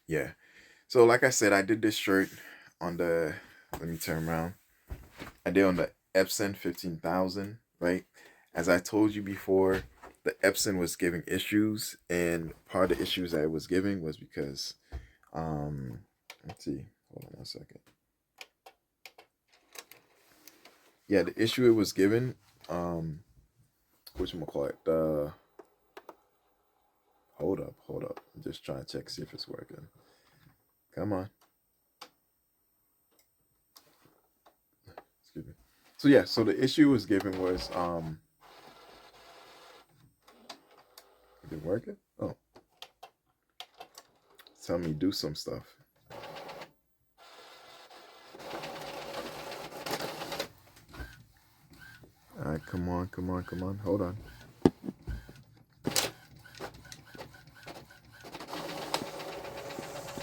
Yeah. So like I said, I did this shirt on the, let me turn around. I did on the Epson 15,000, right? As I told you before, the Epson was giving issues, and part of the issues that it was giving was because, um, let's see, hold on one second. Yeah, the issue it was given, um, whatchamacallit, hold up. I'm just trying to check, see if it's working. Come on. Excuse me. So yeah, so the issue it was given was, it didn't work it? Oh, tell me do some stuff. All right, come on, come on, come on. Hold on.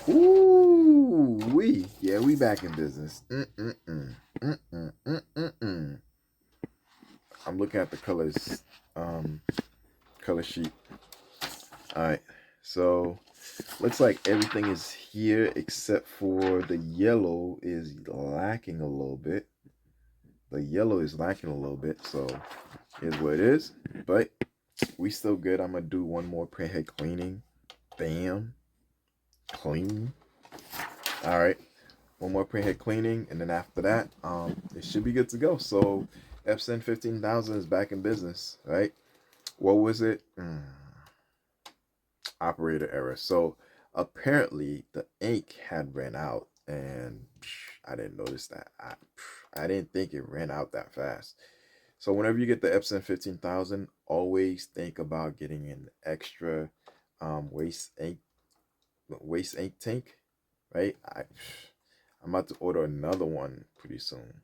Ooh, we back in business. Mm-mm-mm. Mm-mm-mm-mm-mm. I'm looking at the colors, um, color sheet. All right, so looks like everything is here except for the yellow is lacking a little bit. The yellow is lacking a little bit, so here's what it is. But we still good. I'm gonna do one more printhead cleaning. Bam, clean. All right, one more printhead cleaning, and then after that, it should be good to go. So Epson 15,000 is back in business, right? What was it? Operator error. So apparently the ink had ran out, and I didn't notice that. I didn't think it ran out that fast. So whenever you get the Epson 15,000, always think about getting an extra waste ink tank, right? I'm about to order another one pretty soon.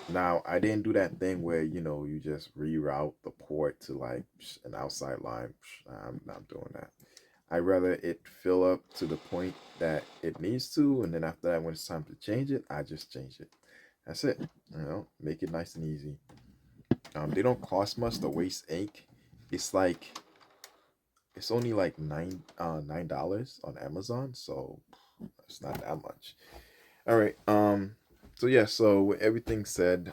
Now I didn't do that thing where you just reroute the port to like an outside line. I'm not doing that. I rather it fill up to the point that it needs to, and then after that, when it's time to change it, I just change it. That's it. Make it nice and easy. They don't cost much. The waste ink, it's like it's only like $9 on Amazon, so it's not that much. All right. So yeah. So with everything said,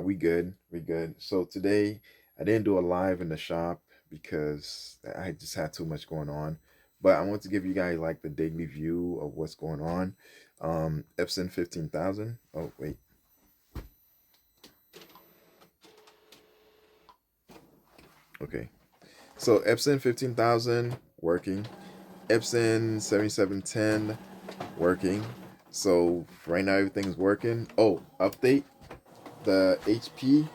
we good. We good. So today I didn't do a live in the shop because I just had too much going on. But I want to give you guys like the daily view of what's going on. Epson 15,000. Oh wait. Okay. So Epson 15,000 working. Epson 7710 working. So right now everything's working. Oh, update the HP.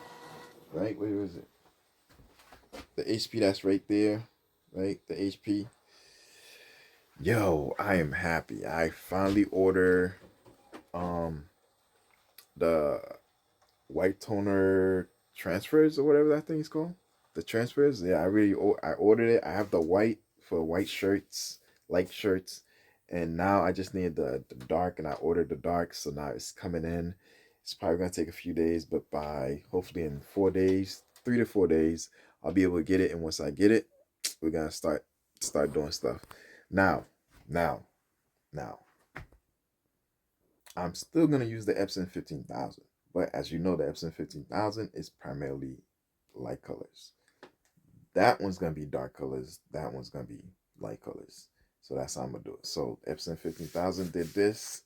Right, where is it? The HP that's right there. Right, the HP. Yo, I am happy. I finally order um the white toner transfers or whatever that thing's called. The transfers. Yeah, I ordered it. I have the white for white shirts, light shirts, and now I just need the dark, and I ordered the dark, so now it's coming in. It's probably gonna take a few days, but by hopefully in 4 days, 3 to 4 days, I'll be able to get it. And once I get it, we're gonna start doing stuff. Now, now, now. I'm still going to use the Epson 15,000. But as you know, the Epson 15,000 is primarily light colors. That one's going to be dark colors. That one's going to be light colors. So that's how I'm going to do it. So Epson 15,000 did this.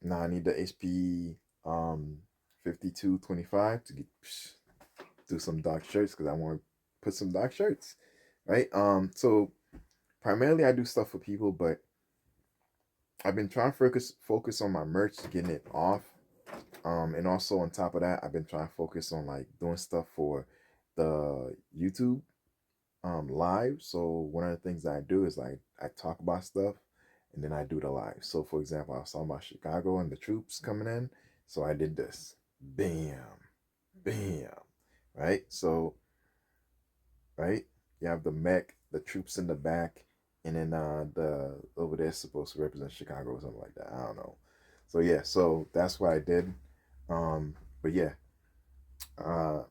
Now I need the HP 5225 to do some dark shirts because I want to put some dark shirts. Right? So primarily I do stuff for people, but I've been trying to focus on my merch, getting it off. And also on top of that, I've been trying to focus on like doing stuff for the YouTube live. So one of the things that I do is like I talk about stuff and then I do the live. So for example, I was talking about Chicago and the troops coming in. So I did this. Bam. Bam. Right? So, right? You have the mech, the troops in the back, and then the over there supposed to represent Chicago or something like that. I don't know. So yeah, so that's what I did. But yeah, uh,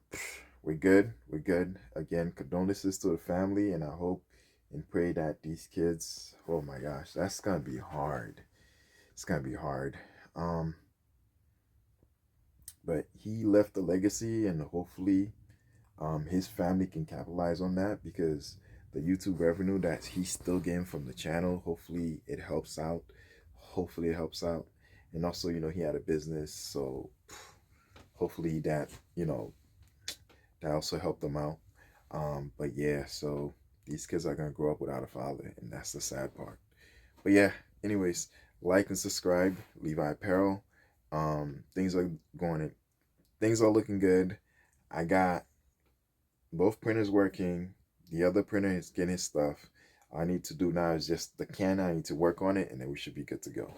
we're good. We're good. Again, condolences to the family, and I hope and pray that these kids, oh my gosh, that's gonna be hard. It's gonna be hard. Um, but he left a legacy, and hopefully, his family can capitalize on that, because the YouTube revenue that he's still getting from the channel, hopefully it helps out. Hopefully it helps out. And also, he had a business, so hopefully that, that also helped them out. But yeah, so these kids are gonna grow up without a father, and that's the sad part. But yeah, anyways, like and subscribe, Levi Apparel. Things are things are looking good. I got both printers working. The other printer is getting stuff. All I need to do now is just the can. I need to work on it, and then we should be good to go.